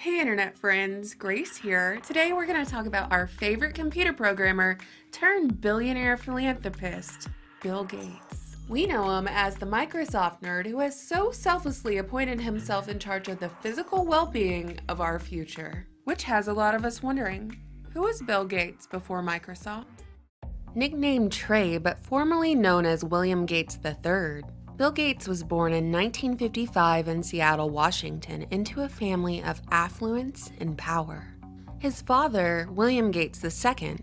Hey internet friends, Grace here. Today we're going to talk about our favorite computer programmer turned billionaire philanthropist, Bill Gates. We know him as the Microsoft nerd who has so selflessly appointed himself in charge of the physical well-being of our future. Which has a lot of us wondering, who was Bill Gates before Microsoft? Nicknamed Trey, but formerly known as William Gates III, Bill Gates was born in 1955 in Seattle, Washington, into a family of affluence and power. His father, William Gates II,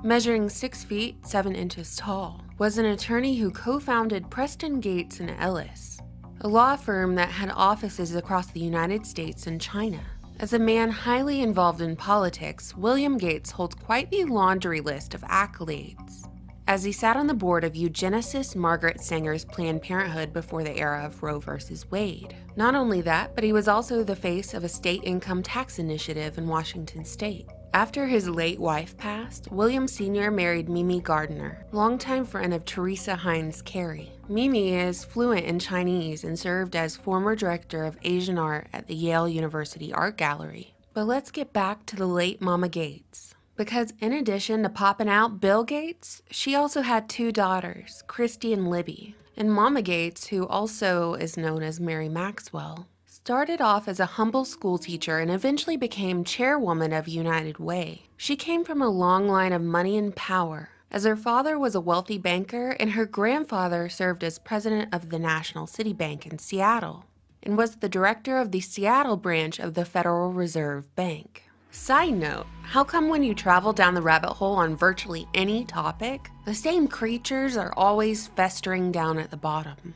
measuring 6 feet 7 inches tall, was an attorney who co-founded Preston Gates and Ellis, a law firm that had offices across the United States and China. As a man highly involved in politics, William Gates holds quite the laundry list of accolades, as he sat on the board of eugenicist Margaret Sanger's Planned Parenthood before the era of Roe v. Wade. Not only that, but he was also the face of a state income tax initiative in Washington state. After his late wife passed, William Sr. married Mimi Gardner, longtime friend of Teresa Heinz Kerry. Mimi is fluent in Chinese and served as former director of Asian art at the Yale University Art Gallery. But let's get back to the late Mama Gates. Because in addition to popping out Bill Gates, she also had 2 daughters, Christy and Libby. And Mama Gates, who also is known as Mary Maxwell, started off as a humble school teacher and eventually became chairwoman of United Way. She came from a long line of money and power, as her father was a wealthy banker and her grandfather served as president of the National City Bank in Seattle and was the director of the Seattle branch of the Federal Reserve Bank. Side note, how come when you travel down the rabbit hole on virtually any topic, the same creatures are always festering down at the bottom?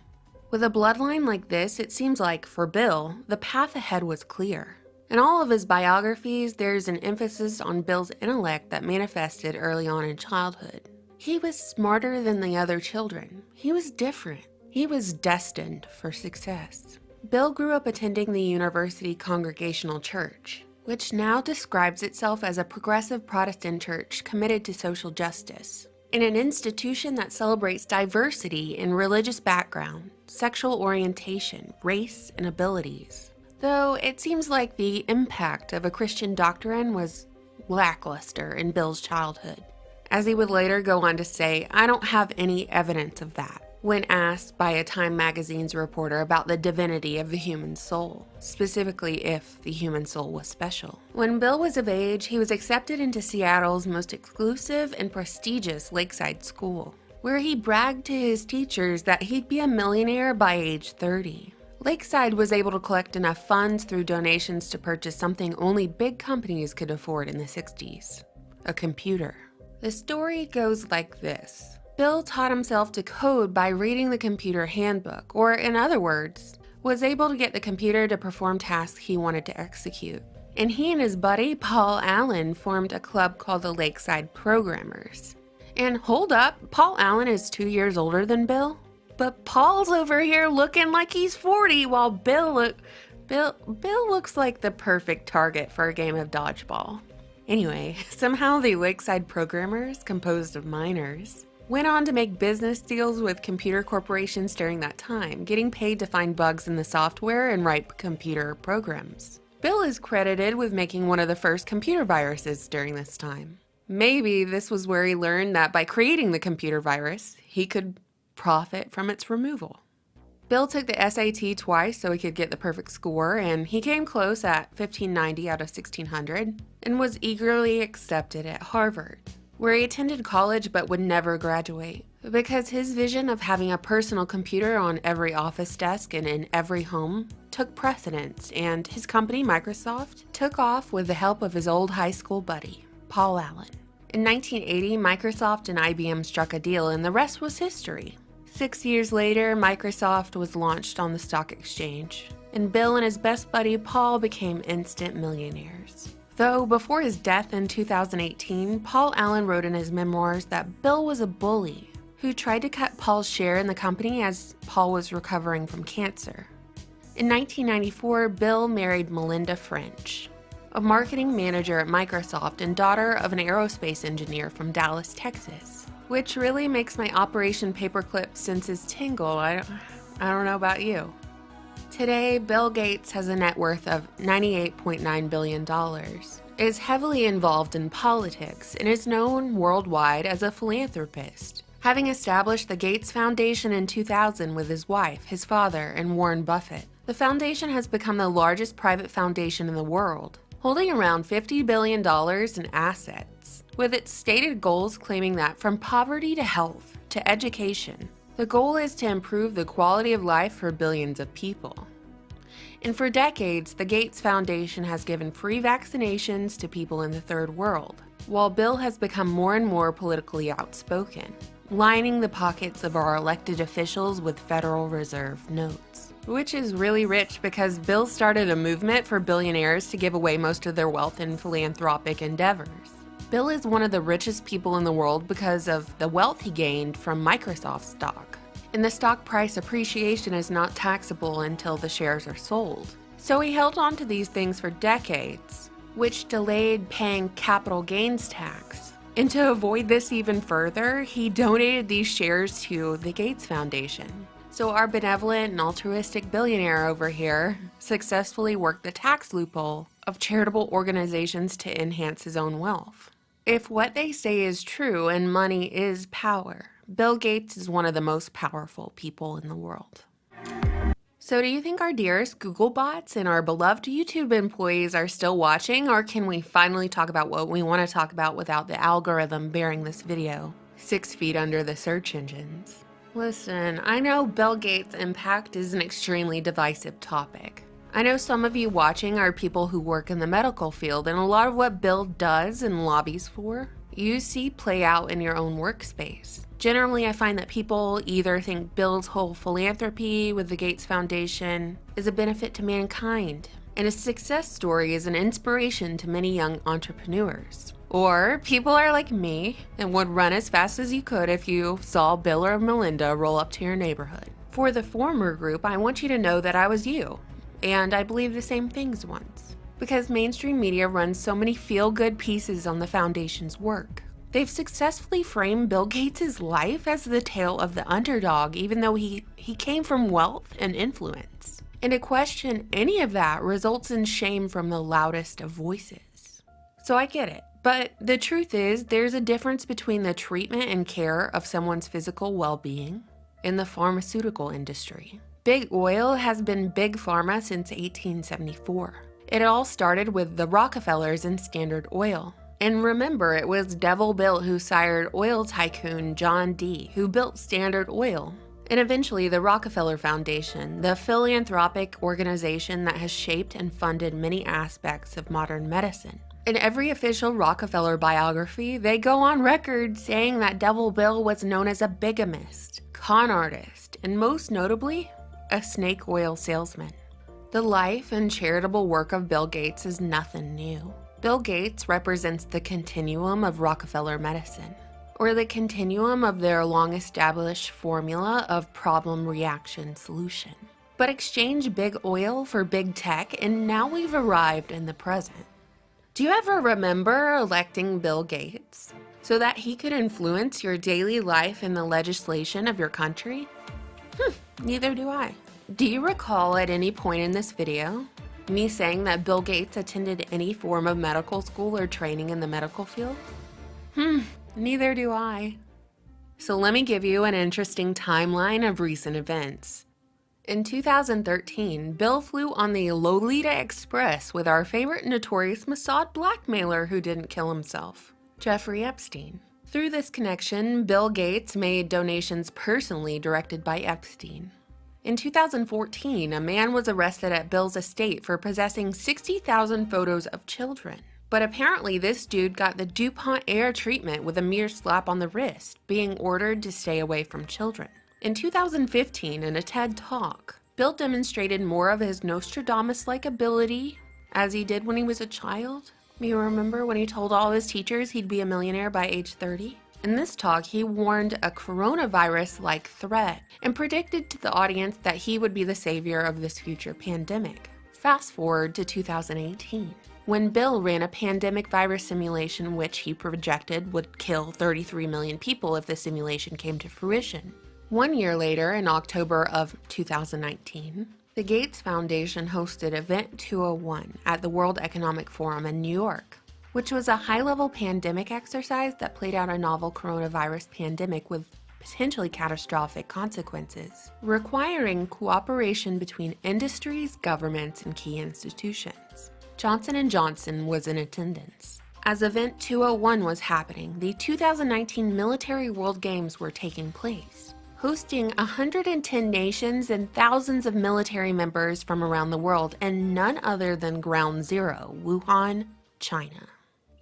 With a bloodline like this, it seems like, for Bill, the path ahead was clear. In all of his biographies, there's an emphasis on Bill's intellect that manifested early on in childhood. He was smarter than the other children. He was different. He was destined for success. Bill grew up attending the University Congregational Church, which now describes itself as a progressive Protestant church committed to social justice, and an institution that celebrates diversity in religious background, sexual orientation, race, and abilities. Though it seems like the impact of a Christian doctrine was lackluster in Bill's childhood. As he would later go on to say, "I don't have any evidence of that," when asked by a Time magazine's reporter about the divinity of the human soul, specifically if the human soul was special. When Bill was of age, he was accepted into Seattle's most exclusive and prestigious Lakeside School, where he bragged to his teachers that he'd be a millionaire by age 30. Lakeside was able to collect enough funds through donations to purchase something only big companies could afford in the 60s, a computer. The story goes like this. Bill taught himself to code by reading the computer handbook, or in other words, was able to get the computer to perform tasks he wanted to execute. And he and his buddy, Paul Allen, formed a club called the Lakeside Programmers. And hold up, Paul Allen is 2 years older than Bill? But Paul's over here looking like he's 40, while Bill looks like the perfect target for a game of dodgeball. Anyway, somehow the Lakeside Programmers, composed of minors, went on to make business deals with computer corporations during that time, getting paid to find bugs in the software and write computer programs. Bill is credited with making one of the first computer viruses during this time. Maybe this was where he learned that by creating the computer virus, he could profit from its removal. Bill took the SAT twice so he could get the perfect score, and he came close at 1590 out of 1600 and was eagerly accepted at Harvard, where he attended college but would never graduate, because his vision of having a personal computer on every office desk and in every home took precedence, and his company, Microsoft, took off with the help of his old high school buddy, Paul Allen. In 1980, Microsoft and IBM struck a deal, and the rest was history. 6 years later, Microsoft was launched on the stock exchange, and Bill and his best buddy Paul became instant millionaires. Though before his death in 2018, Paul Allen wrote in his memoirs that Bill was a bully who tried to cut Paul's share in the company as Paul was recovering from cancer. In 1994, Bill married Melinda French, a marketing manager at Microsoft and daughter of an aerospace engineer from Dallas, Texas, which really makes my Operation Paperclip senses tingle. I don't know about you. Today, Bill Gates has a net worth of $98.9 billion, is heavily involved in politics, and is known worldwide as a philanthropist, having established the Gates Foundation in 2000 with his wife, his father, and Warren Buffett. The foundation has become the largest private foundation in the world, holding around $50 billion in assets, with its stated goals claiming that from poverty to health to education, the goal is to improve the quality of life for billions of people. And for decades, the Gates Foundation has given free vaccinations to people in the third world, while Bill has become more and more politically outspoken, lining the pockets of our elected officials with Federal Reserve notes. Which is really rich because Bill started a movement for billionaires to give away most of their wealth in philanthropic endeavors. Bill is one of the richest people in the world because of the wealth he gained from Microsoft stock. And the stock price appreciation is not taxable until the shares are sold. So he held on to these things for decades, which delayed paying capital gains tax. And to avoid this even further, he donated these shares to the Gates Foundation. So our benevolent and altruistic billionaire over here successfully worked the tax loophole of charitable organizations to enhance his own wealth. If what they say is true and money is power, Bill Gates is one of the most powerful people in the world. So do you think our dearest Google bots and our beloved YouTube employees are still watching, or can we finally talk about what we want to talk about without the algorithm bearing this video 6 feet under the search engines? Listen, I know Bill Gates' impact is an extremely divisive topic. I know some of you watching are people who work in the medical field, and a lot of what Bill does and lobbies for, you see play out in your own workspace. Generally, I find that people either think Bill's whole philanthropy with the Gates Foundation is a benefit to mankind, and his success story is an inspiration to many young entrepreneurs. Or people are like me and would run as fast as you could if you saw Bill or Melinda roll up to your neighborhood. For the former group, I want you to know that I was you, and I believed the same things once. Because mainstream media runs so many feel-good pieces on the foundation's work. They've successfully framed Bill Gates' life as the tale of the underdog, even though he came from wealth and influence. And to question any of that results in shame from the loudest of voices. So I get it. But the truth is, there's a difference between the treatment and care of someone's physical well-being and the pharmaceutical industry. Big Oil has been Big Pharma since 1874. It all started with the Rockefellers and Standard Oil. And remember, it was Devil Bill who sired oil tycoon John D., who built Standard Oil. And eventually the Rockefeller Foundation, the philanthropic organization that has shaped and funded many aspects of modern medicine. In every official Rockefeller biography, they go on record saying that Devil Bill was known as a bigamist, con artist, and most notably, a snake oil salesman. The life and charitable work of Bill Gates is nothing new. Bill Gates represents the continuum of Rockefeller medicine, or the continuum of their long-established formula of problem-reaction-solution. But exchange big oil for big tech, and now we've arrived in the present. Do you ever remember electing Bill Gates so that he could influence your daily life and the legislation of your country? Neither do I. Do you recall at any point in this video me saying that Bill Gates attended any form of medical school or training in the medical field? Neither do I. So let me give you an interesting timeline of recent events. In 2013, Bill flew on the Lolita Express with our favorite notorious Mossad blackmailer who didn't kill himself, Jeffrey Epstein. Through this connection, Bill Gates made donations personally directed by Epstein. In 2014, a man was arrested at Bill's estate for possessing 60,000 photos of children. But apparently this dude got the DuPont Air treatment with a mere slap on the wrist, being ordered to stay away from children. In 2015, in a TED Talk, Bill demonstrated more of his Nostradamus-like ability as he did when he was a child. You remember when he told all his teachers he'd be a millionaire by age 30? In this talk, he warned a coronavirus-like threat and predicted to the audience that he would be the savior of this future pandemic. Fast forward to 2018, when Bill ran a pandemic virus simulation which he projected would kill 33 million people if the simulation came to fruition. 1 year later, in October of 2019, The Gates Foundation hosted Event 201 at the World Economic Forum in New York, which was a high-level pandemic exercise that played out a novel coronavirus pandemic with potentially catastrophic consequences, requiring cooperation between industries, governments, and key institutions. Johnson & Johnson was in attendance. As Event 201 was happening, the 2019 Military World Games were taking place, hosting 110 nations and thousands of military members from around the world, and none other than Ground Zero, Wuhan, China.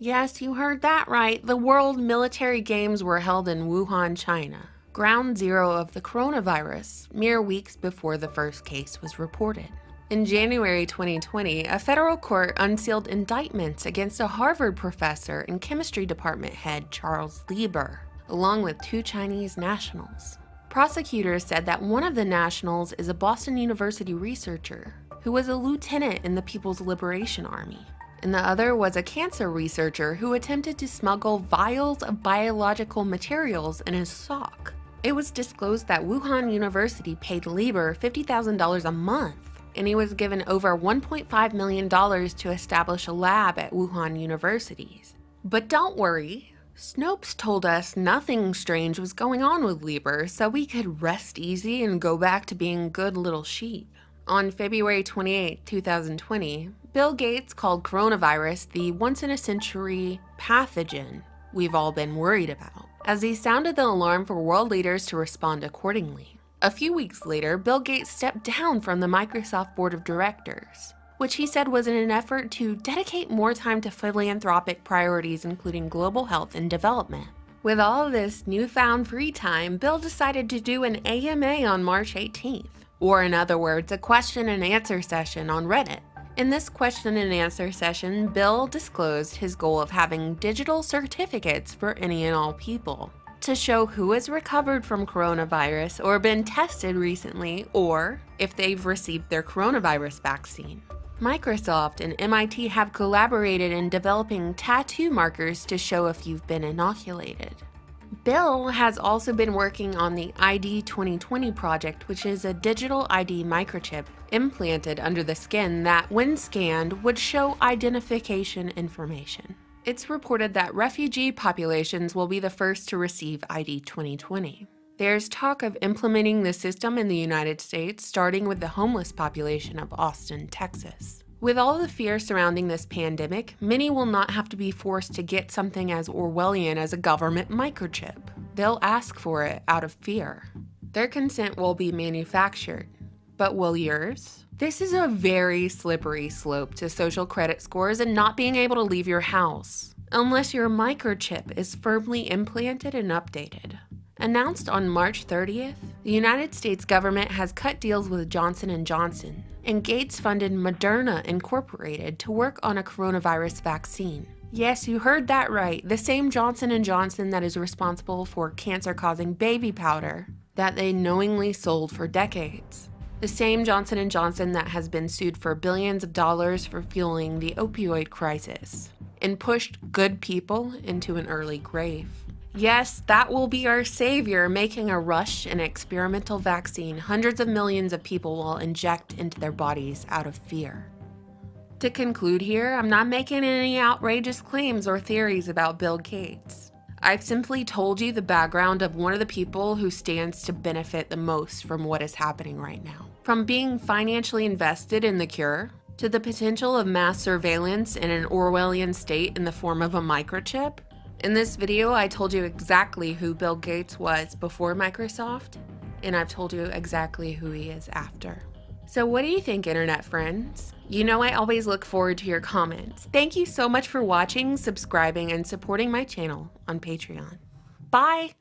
Yes, you heard that right. The World Military Games were held in Wuhan, China, ground zero of the coronavirus, mere weeks before the first case was reported. In January 2020, a federal court unsealed indictments against a Harvard professor and chemistry department head Charles Lieber, along with 2 Chinese nationals. Prosecutors said that one of the nationals is a Boston University researcher who was a lieutenant in the People's Liberation Army, and the other was a cancer researcher who attempted to smuggle vials of biological materials in his sock. It was disclosed that Wuhan University paid Lieber $50,000 a month, and he was given over $1.5 million to establish a lab at Wuhan universities. But don't worry, Snopes told us nothing strange was going on with Lieber, so we could rest easy and go back to being good little sheep. On February 28, 2020, Bill Gates called coronavirus the once-in-a-century pathogen we've all been worried about, as he sounded the alarm for world leaders to respond accordingly. A few weeks later, Bill Gates stepped down from the Microsoft board of directors, which he said was in an effort to dedicate more time to philanthropic priorities, including global health and development. With all this newfound free time, Bill decided to do an AMA on March 18th, or in other words, a question and answer session on Reddit. In this question and answer session, Bill disclosed his goal of having digital certificates for any and all people, to show who has recovered from coronavirus or been tested recently, or if they've received their coronavirus vaccine. Microsoft and MIT have collaborated in developing tattoo markers to show if you've been inoculated. Bill has also been working on the ID 2020 project, which is a digital ID microchip implanted under the skin that, when scanned, would show identification information. It's reported that refugee populations will be the first to receive ID 2020. There's talk of implementing the system in the United States, starting with the homeless population of Austin, Texas. With all the fear surrounding this pandemic, many will not have to be forced to get something as Orwellian as a government microchip. They'll ask for it out of fear. Their consent will be manufactured. But will yours? This is a very slippery slope to social credit scores and not being able to leave your house, unless your microchip is firmly implanted and updated. Announced on March 30th, the United States government has cut deals with Johnson & Johnson, and Gates funded Moderna Incorporated to work on a coronavirus vaccine. Yes, you heard that right, the same Johnson & Johnson that is responsible for cancer-causing baby powder that they knowingly sold for decades. The same Johnson & Johnson that has been sued for billions of dollars for fueling the opioid crisis and pushed good people into an early grave. Yes, that will be our savior, making a rush and experimental vaccine hundreds of millions of people will inject into their bodies out of fear. To conclude here, I'm not making any outrageous claims or theories about Bill Gates. I've simply told you the background of one of the people who stands to benefit the most from what is happening right now. From being financially invested in the cure, to the potential of mass surveillance in an Orwellian state in the form of a microchip. In this video, I told you exactly who Bill Gates was before Microsoft, and I've told you exactly who he is after. So what do you think, internet friends? You know I always look forward to your comments. Thank you so much for watching, subscribing, and supporting my channel on Patreon. Bye!